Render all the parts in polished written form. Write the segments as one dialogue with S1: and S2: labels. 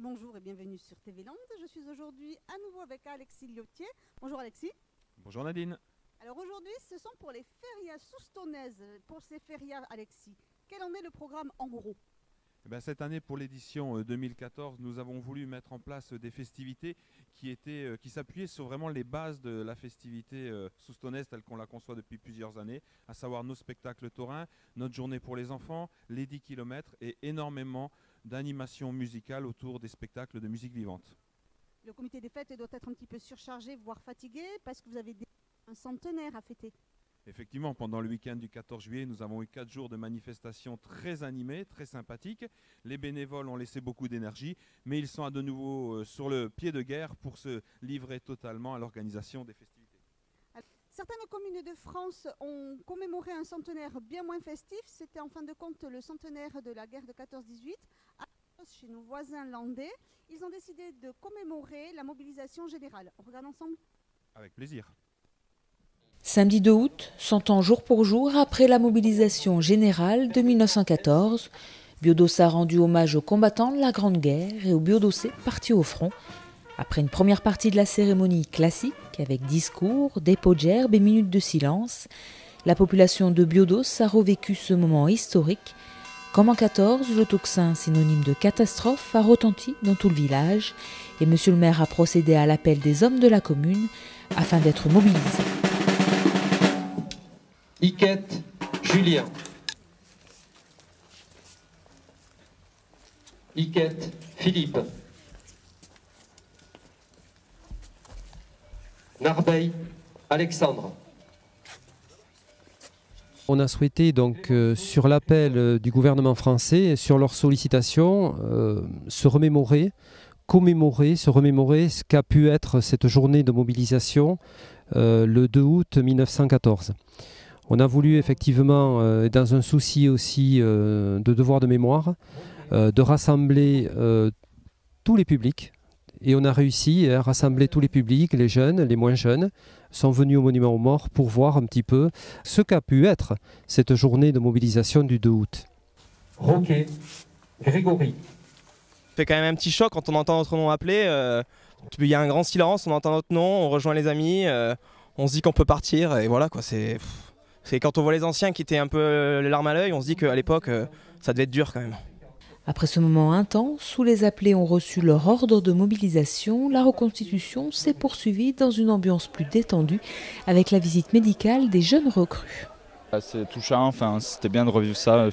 S1: Bonjour et bienvenue sur TV Land. Je suis aujourd'hui à nouveau avec Alexis Liotier. Bonjour Alexis.
S2: Bonjour Nadine.
S1: Alors aujourd'hui, ce sont pour les férias soustonnaises. Pour ces férias, Alexis, quel en est le programme en gros?
S2: Cette année, pour l'édition 2014, nous avons voulu mettre en place des festivités qui s'appuyaient sur vraiment les bases de la festivité soustonnaise telle qu'on la conçoit depuis plusieurs années, à savoir nos spectacles taurins, notre journée pour les enfants, les 10 km et énormément d'animations musicales autour des spectacles de musique vivante.
S1: Le comité des fêtes doit être un petit peu surchargé, voire fatigué, parce que vous avez un centenaire à fêter.
S2: Effectivement, pendant le week-end du 14 juillet, nous avons eu 4 jours de manifestations très animées, très sympathiques. Les bénévoles ont laissé beaucoup d'énergie, mais ils sont de nouveau sur le pied de guerre pour se livrer totalement à l'organisation des festivités.
S1: Certaines communes de France ont commémoré un centenaire bien moins festif. C'était en fin de compte le centenaire de la guerre de 14-18. Chez nos voisins landais, ils ont décidé de commémorer la mobilisation générale. On regarde ensemble ?
S2: Avec plaisir.
S3: Samedi 2 août, 100 ans jour pour jour après la mobilisation générale de 1914, Biodos a rendu hommage aux combattants de la Grande Guerre et aux Biodossais partis au front. Après une première partie de la cérémonie classique, avec discours, dépôt de gerbes et minutes de silence, la population de Biodos a revécu ce moment historique. Comme en 14, le tocsin, synonyme de catastrophe, a retenti dans tout le village et monsieur le maire a procédé à l'appel des hommes de la commune afin d'être mobilisés.
S4: Iquette, Julien. Iquette, Philippe. Narbeil, Alexandre.
S5: On a souhaité donc sur l'appel du gouvernement français, sur leur sollicitation, se remémorer ce qu'a pu être cette journée de mobilisation le 2 août 1914. On a voulu effectivement, dans un souci aussi de devoir de mémoire, de rassembler tous les publics. Et on a réussi à rassembler tous les publics, les jeunes, les moins jeunes, sont venus au Monument aux Morts pour voir un petit peu ce qu'a pu être cette journée de mobilisation du 2 août.
S4: Roquet, Grégory.
S6: Ça fait quand même un petit choc quand on entend notre nom appelé. Il y a un grand silence, on entend notre nom, on rejoint les amis, on se dit qu'on peut partir et voilà quoi. C'est quand on voit les anciens qui étaient un peu les larmes à l'œil, on se dit qu'à l'époque ça devait être dur quand même.
S3: Après ce moment intense où les appelés ont reçu leur ordre de mobilisation, la reconstitution s'est poursuivie dans une ambiance plus détendue avec la visite médicale des jeunes recrues.
S7: C'est touchant, c'était bien de revivre ça.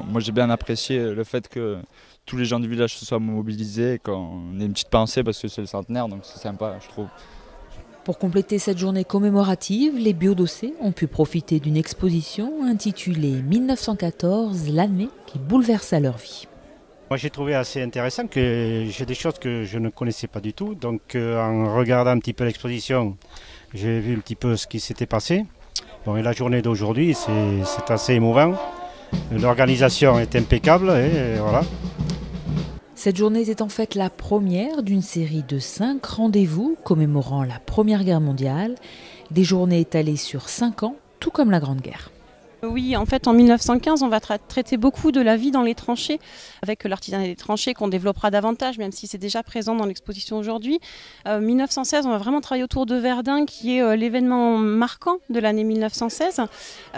S7: Moi j'ai bien apprécié le fait que tous les gens du village se soient mobilisés et qu'on ait une petite pensée parce que c'est le centenaire, donc c'est sympa je trouve.
S3: Pour compléter cette journée commémorative, les Biodossais ont pu profiter d'une exposition intitulée 1914, l'année qui bouleversa leur vie.
S8: Moi j'ai trouvé assez intéressant que j'ai des choses que je ne connaissais pas du tout. Donc en regardant un petit peu l'exposition, j'ai vu un petit peu ce qui s'était passé. Bon, et la journée d'aujourd'hui, c'est assez émouvant. L'organisation est impeccable et voilà.
S3: Cette journée est en fait la première d'une série de 5 rendez-vous commémorant la Première Guerre mondiale. Des journées étalées sur 5 ans, tout comme la Grande Guerre.
S9: Oui, en fait, en 1915, on va traiter beaucoup de la vie dans les tranchées, avec l'artisanat des tranchées qu'on développera davantage, même si c'est déjà présent dans l'exposition aujourd'hui. 1916, on va vraiment travailler autour de Verdun, qui est l'événement marquant de l'année 1916.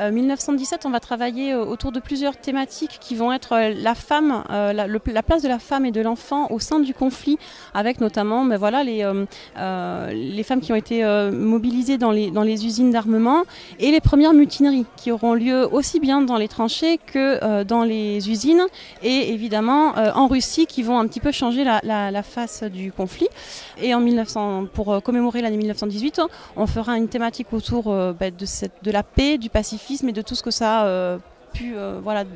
S9: 1917, on va travailler autour de plusieurs thématiques qui vont être la femme, la place de la femme et de l'enfant au sein du conflit, avec notamment les femmes qui ont été mobilisées dans les usines d'armement et les premières mutineries qui auront lieu aussi bien dans les tranchées que dans les usines et évidemment en Russie qui vont un petit peu changer la face du conflit. Et pour commémorer l'année 1918, on fera une thématique autour de la paix, du pacifisme et de tout ce que ça a pu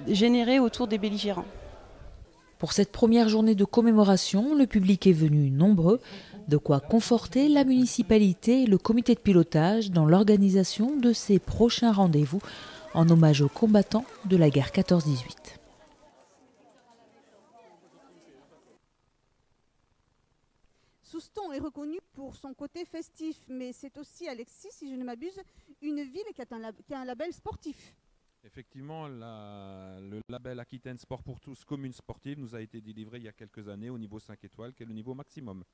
S9: générer autour des belligérants.
S3: Pour cette première journée de commémoration, le public est venu nombreux, de quoi conforter la municipalité et le comité de pilotage dans l'organisation de ces prochains rendez-vous en hommage aux combattants de la guerre 14-18.
S1: Souston est reconnu pour son côté festif, mais c'est aussi, Alexis, si je ne m'abuse, une ville qui a un label sportif.
S2: Effectivement, le label Aquitaine Sport pour tous, commune sportive, nous a été délivré il y a quelques années au niveau 5 étoiles, qui est le niveau maximum.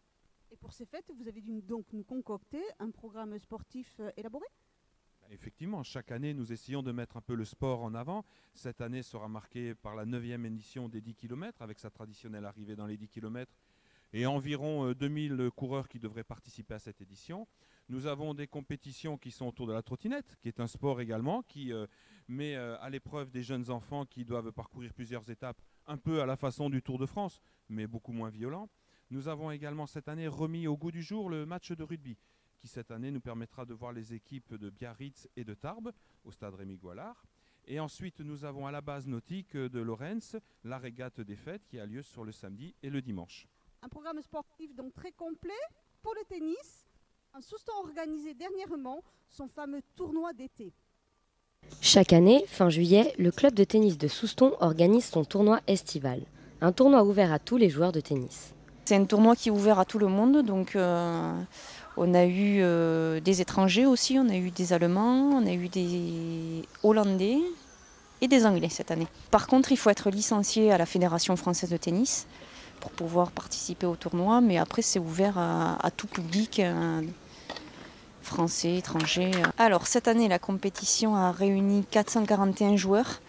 S1: Et pour ces fêtes, vous avez dû donc nous concocter un programme sportif élaboré?
S2: Effectivement, chaque année, nous essayons de mettre un peu le sport en avant. Cette année sera marquée par la 9e édition des 10 km, avec sa traditionnelle arrivée dans les 10 km, et environ 2000 coureurs qui devraient participer à cette édition. Nous avons des compétitions qui sont autour de la trottinette, qui est un sport également, qui met à l'épreuve des jeunes enfants qui doivent parcourir plusieurs étapes, un peu à la façon du Tour de France, mais beaucoup moins violent. Nous avons également cette année remis au goût du jour le match de rugby, qui cette année nous permettra de voir les équipes de Biarritz et de Tarbes au stade Rémy-Goalard. Et ensuite, nous avons à la base nautique de Lorentz la régate des fêtes qui a lieu sur le samedi et le dimanche.
S1: Un programme sportif donc très complet pour le tennis. Un Souston organisé dernièrement son fameux tournoi d'été.
S10: Chaque année, fin juillet, le club de tennis de Souston organise son tournoi estival. Un tournoi ouvert à tous les joueurs de tennis.
S9: C'est un tournoi qui est ouvert à tout le monde, donc on a eu des étrangers aussi, on a eu des Allemands, on a eu des Hollandais et des Anglais cette année. Par contre, il faut être licencié à la Fédération française de tennis pour pouvoir participer au tournoi, mais après c'est ouvert à tout public, français, étrangers. Alors cette année, la compétition a réuni 441 joueurs.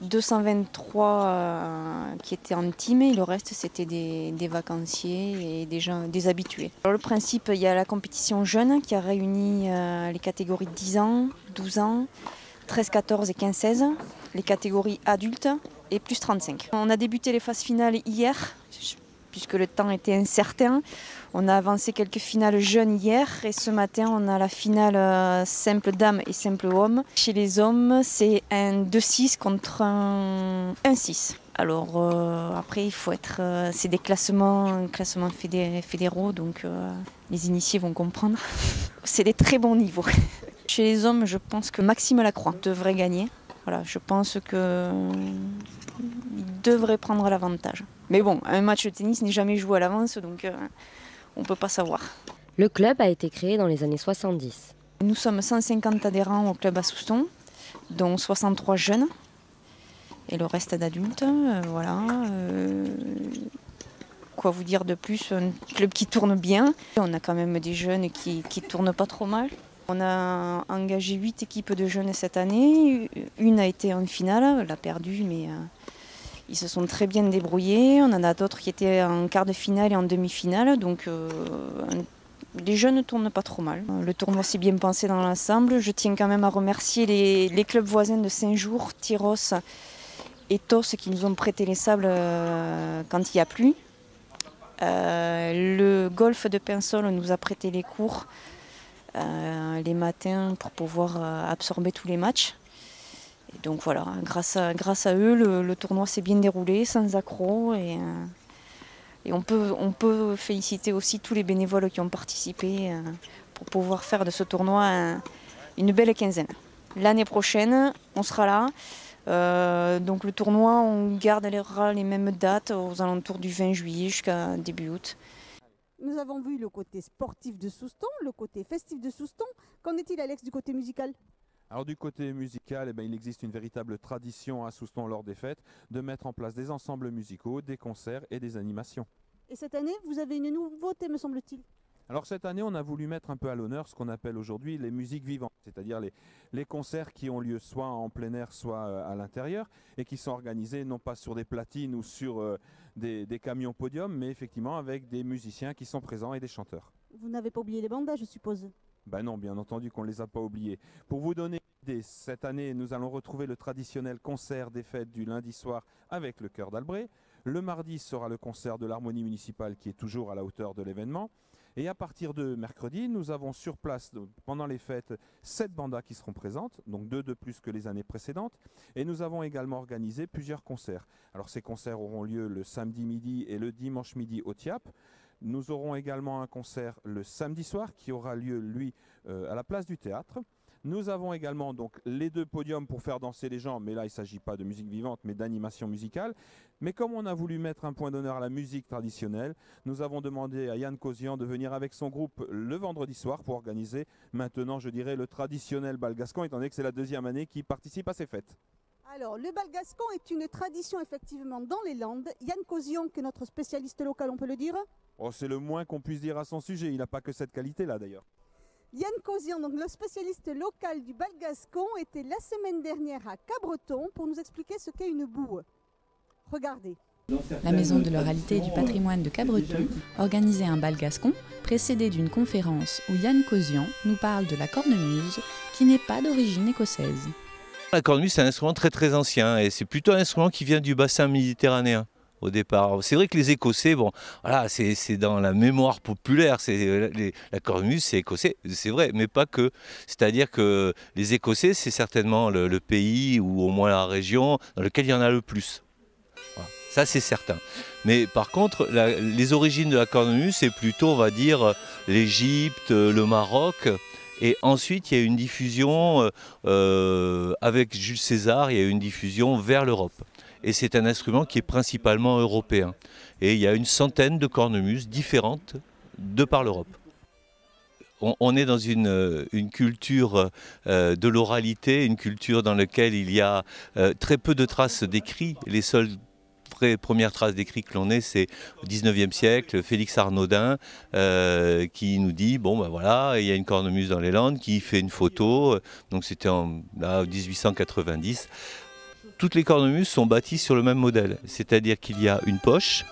S9: 223 qui étaient en team et le reste c'était des vacanciers et des habitués. Alors, le principe, il y a la compétition jeune qui a réuni les catégories 10 ans, 12 ans, 13, 14 et 15, 16, les catégories adultes et plus 35. On a débuté les phases finales hier puisque le temps était incertain. On a avancé quelques finales jeunes hier et ce matin on a la finale simple dame et simple homme. Chez les hommes c'est un 2-6 contre un 1-6. Alors après il faut être, c'est des classements fédéraux donc les initiés vont comprendre. C'est des très bons niveaux. Chez les hommes je pense que Maxime Lacroix devrait gagner. Voilà, je pense qu'il devrait prendre l'avantage. Mais bon, un match de tennis n'est jamais joué à l'avance, donc on ne peut pas savoir.
S10: Le club a été créé dans les années 70.
S9: Nous sommes 150 adhérents au club à Souston, dont 63 jeunes et le reste d'adultes. Voilà. Quoi vous dire de plus? Un club qui tourne bien. On a quand même des jeunes qui ne tournent pas trop mal. On a engagé 8 équipes de jeunes cette année. Une a été en finale, elle a perdu, mais ils se sont très bien débrouillés. On en a d'autres qui étaient en quart de finale et en demi-finale. Donc les jeunes ne tournent pas trop mal. Le tournoi s'est bien pensé dans l'ensemble. Je tiens quand même à remercier les clubs voisins de Saint-Jour, Tyros et Tos qui nous ont prêté les sables quand il n'y a plu. Le golf de Pinsol nous a prêté les cours les matins pour pouvoir absorber tous les matchs. Et donc voilà, grâce à eux, le tournoi s'est bien déroulé, sans accroc. Et on peut féliciter aussi tous les bénévoles qui ont participé pour pouvoir faire de ce tournoi une belle quinzaine. L'année prochaine, on sera là. Donc le tournoi, on gardera les mêmes dates aux alentours du 20 juillet jusqu'à début août.
S1: Nous avons vu le côté sportif de Souston, le côté festif de Souston. Qu'en est-il, Alex, du côté musical?
S2: Alors du côté musical, il existe une véritable tradition à Souston lors des fêtes de mettre en place des ensembles musicaux, des concerts et des animations.
S1: Et cette année, vous avez une nouveauté, me semble-t-il?
S2: Alors cette année, on a voulu mettre un peu à l'honneur ce qu'on appelle aujourd'hui les musiques vivantes, c'est-à-dire les concerts qui ont lieu soit en plein air, soit à l'intérieur, et qui sont organisés non pas sur des platines ou sur des camions podium, mais effectivement avec des musiciens qui sont présents et des chanteurs.
S1: Vous n'avez pas oublié les bandas, je suppose?
S2: Ben non, bien entendu qu'on ne les a pas oubliés. Pour vous donner une idée, cette année, nous allons retrouver le traditionnel concert des fêtes du lundi soir avec le chœur d'Albret. Le mardi sera le concert de l'harmonie municipale qui est toujours à la hauteur de l'événement. Et à partir de mercredi, nous avons sur place, pendant les fêtes, 7 bandas qui seront présentes, donc 2 de plus que les années précédentes. Et nous avons également organisé plusieurs concerts. Alors ces concerts auront lieu le samedi midi et le dimanche midi au TIAP. Nous aurons également un concert le samedi soir qui aura lieu, lui, à la place du théâtre. Nous avons également donc les 2 podiums pour faire danser les gens, mais là il ne s'agit pas de musique vivante mais d'animation musicale. Mais comme on a voulu mettre un point d'honneur à la musique traditionnelle, nous avons demandé à Yann Cosian de venir avec son groupe le vendredi soir pour organiser maintenant, je dirais, le traditionnel bal gascon, étant donné que c'est la 2e année qu'il participe à ces fêtes.
S1: Alors, le bal gascon est une tradition effectivement dans les Landes. Yann Cosian, qui est notre spécialiste local, on peut le dire.
S2: Oh, c'est le moins qu'on puisse dire à son sujet, il n'a pas que cette qualité-là d'ailleurs.
S1: Yann Cosian, donc le spécialiste local du bal gascon, était la semaine dernière à Cabreton pour nous expliquer ce qu'est une boue. Regardez.
S11: La Maison de l'oralité et du patrimoine de Cabreton organisait un bal gascon précédé d'une conférence où Yann Cosian nous parle de la cornemuse qui n'est pas d'origine écossaise.
S12: La cornemuse, c'est un instrument très ancien et c'est plutôt un instrument qui vient du bassin méditerranéen au départ. C'est vrai que les Écossais, bon, voilà, c'est dans la mémoire populaire, la cornemuse c'est écossais, c'est vrai, mais pas que. C'est-à-dire que les Écossais, c'est certainement le pays ou au moins la région dans lequel il y en a le plus. Voilà. Ça c'est certain. Mais par contre, les origines de la cornemuse, c'est plutôt, on va dire, l'Égypte, le Maroc. Et ensuite, il y a une diffusion, avec Jules César, il y a une diffusion vers l'Europe. Et c'est un instrument qui est principalement européen. Et il y a une centaine de cornemuses différentes de par l'Europe. On est dans une culture de l'oralité, une culture dans laquelle il y a très peu de traces d'écrits. Les seules premières traces d'écrits que l'on ait, c'est au 19e siècle, Félix Arnaudin qui nous dit, bon ben voilà, il y a une cornemuse dans les Landes, qui fait une photo, donc c'était en 1890. Toutes les cornemuses sont bâties sur le même modèle, c'est-à-dire qu'il y a une poche,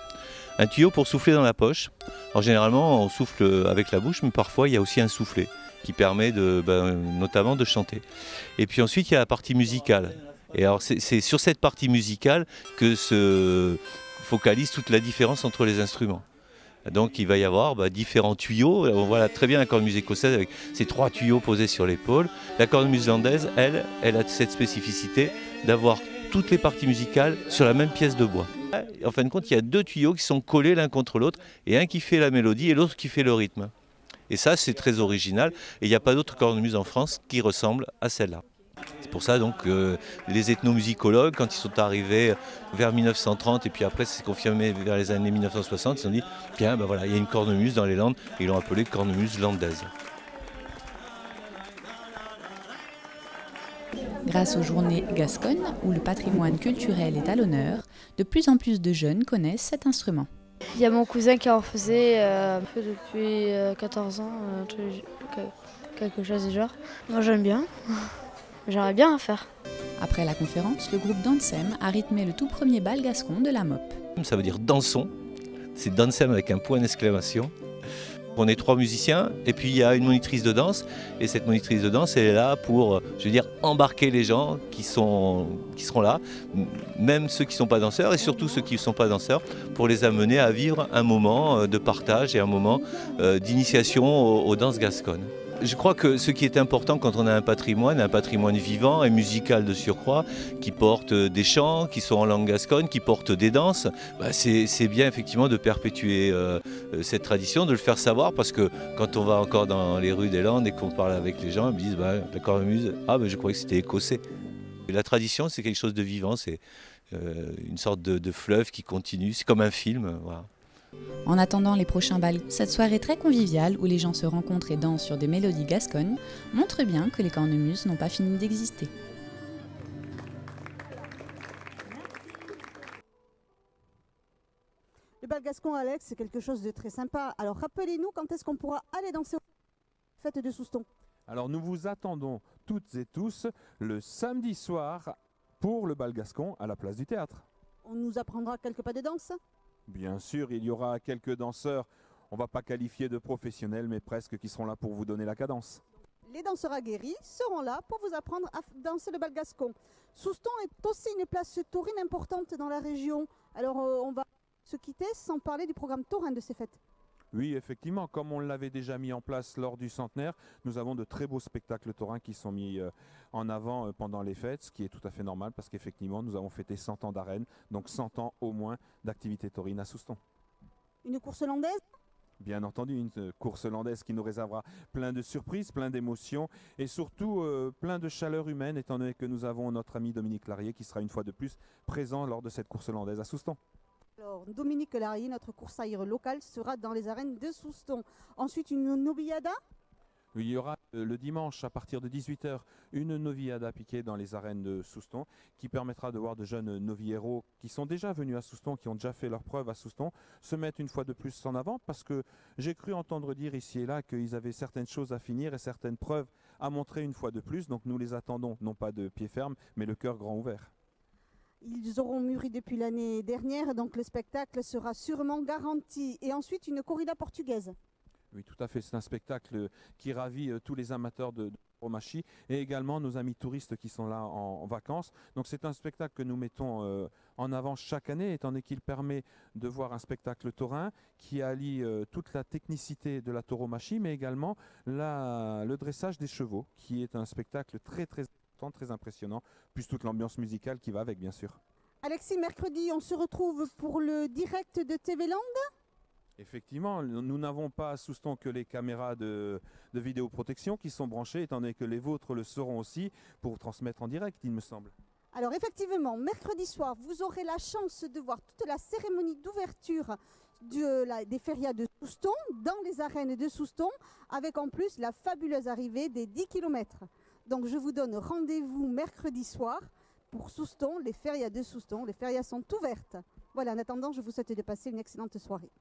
S12: un tuyau pour souffler dans la poche. Alors généralement on souffle avec la bouche, mais parfois il y a aussi un soufflet qui permet notamment de chanter. Et puis ensuite il y a la partie musicale. Et alors c'est sur cette partie musicale que se focalise toute la différence entre les instruments. Donc il va y avoir différents tuyaux. On voit très bien la cornemuse écossaise avec ces 3 tuyaux posés sur l'épaule. La cornemuse landaise, elle a cette spécificité d'avoir toutes les parties musicales sur la même pièce de bois. En fin de compte, il y a 2 tuyaux qui sont collés l'un contre l'autre, et un qui fait la mélodie et l'autre qui fait le rythme. Et ça, c'est très original, et il n'y a pas d'autre cornemuse en France qui ressemble à celle-là. C'est pour ça donc les ethnomusicologues, quand ils sont arrivés vers 1930 et puis après c'est confirmé vers les années 1960, ils se sont dit tiens ben voilà, il y a une cornemuse dans les Landes et ils l'ont appelée cornemuse landaise.
S11: Grâce aux journées Gascogne, où le patrimoine culturel est à l'honneur, de plus en plus de jeunes connaissent cet instrument.
S13: Il y a mon cousin qui en faisait depuis 14 ans, quelque chose du genre. Moi j'aime bien. J'aurais bien à faire.
S11: Après la conférence, le groupe Dansem a rythmé le tout premier bal gascon de la MOP.
S12: Ça veut dire dansons, c'est Dansem avec un point d'exclamation. On est 3 musiciens et puis il y a une monitrice de danse et cette monitrice de danse elle est là pour, je veux dire, embarquer les gens qui seront là, même ceux qui ne sont pas danseurs et surtout ceux qui ne sont pas danseurs, pour les amener à vivre un moment de partage et un moment d'initiation aux danses gasconnes. Je crois que ce qui est important quand on a un patrimoine vivant et musical de surcroît, qui porte des chants, qui sont en langue gasconne, qui porte des danses, c'est bien effectivement de perpétuer cette tradition, de le faire savoir, parce que quand on va encore dans les rues des Landes et qu'on parle avec les gens, ils me disent la cornemuse, je croyais que c'était écossais. Et la tradition, c'est quelque chose de vivant, c'est une sorte de fleuve qui continue, c'est comme un film. Voilà.
S11: En attendant les prochains bals, cette soirée très conviviale où les gens se rencontrent et dansent sur des mélodies gasconnes montre bien que les cornemuses n'ont pas fini d'exister.
S1: Le bal gascon, Alex, c'est quelque chose de très sympa. Alors rappelez-nous quand est-ce qu'on pourra aller danser aux fêtes de Souston.
S2: Alors nous vous attendons toutes et tous le samedi soir pour le bal gascon à la place du théâtre.
S1: On nous apprendra quelques pas de danse.
S2: Bien sûr, il y aura quelques danseurs, on ne va pas qualifier de professionnels, mais presque, qui seront là pour vous donner la cadence.
S1: Les danseurs aguerris seront là pour vous apprendre à danser le bal gascon. Souston est aussi une place taurine importante dans la région. Alors on va se quitter sans parler du programme taurin de ces fêtes.
S2: Oui, effectivement, comme on l'avait déjà mis en place lors du centenaire, nous avons de très beaux spectacles taurins qui sont mis en avant pendant les fêtes, ce qui est tout à fait normal parce qu'effectivement, nous avons fêté 100 ans d'arène, donc 100 ans au moins d'activité taurine à Souston.
S1: Une course landaise ?
S2: Bien entendu, une course landaise qui nous réservera plein de surprises, plein d'émotions et surtout plein de chaleur humaine, étant donné que nous avons notre ami Dominique Larrier qui sera une fois de plus présent lors de cette course landaise à Souston.
S1: Alors, Dominique Larrier, notre coursailleur local, sera dans les arènes de Souston. Ensuite, une noviada.
S2: Il y aura le dimanche à partir de 18 h une noviada piquée dans les arènes de Souston qui permettra de voir de jeunes novieros qui sont déjà venus à Souston, qui ont déjà fait leurs preuves à Souston, se mettre une fois de plus en avant parce que j'ai cru entendre dire ici et là qu'ils avaient certaines choses à finir et certaines preuves à montrer une fois de plus. Donc nous les attendons, non pas de pied ferme, mais le cœur grand ouvert.
S1: Ils auront mûri depuis l'année dernière, donc le spectacle sera sûrement garanti. Et ensuite, une corrida portugaise.
S2: Oui, tout à fait. C'est un spectacle qui ravit tous les amateurs de tauromachie et également nos amis touristes qui sont là en vacances. Donc c'est un spectacle que nous mettons en avant chaque année, étant donné qu'il permet de voir un spectacle taurin qui allie toute la technicité de la tauromachie, mais également le dressage des chevaux, qui est un spectacle très important, très impressionnant, plus toute l'ambiance musicale qui va avec, bien sûr.
S1: Alexis, mercredi, on se retrouve pour le direct de TV Land.
S2: Effectivement, nous n'avons pas à Souston que les caméras de vidéoprotection qui sont branchées, étant donné que les vôtres le seront aussi pour transmettre en direct, il me semble.
S1: Alors effectivement, mercredi soir, vous aurez la chance de voir toute la cérémonie d'ouverture des férias de Souston dans les arènes de Souston, avec en plus la fabuleuse arrivée des 10 km. Donc je vous donne rendez-vous mercredi soir pour Souston, les férias de Souston. Les férias sont ouvertes. Voilà, en attendant, je vous souhaite de passer une excellente soirée.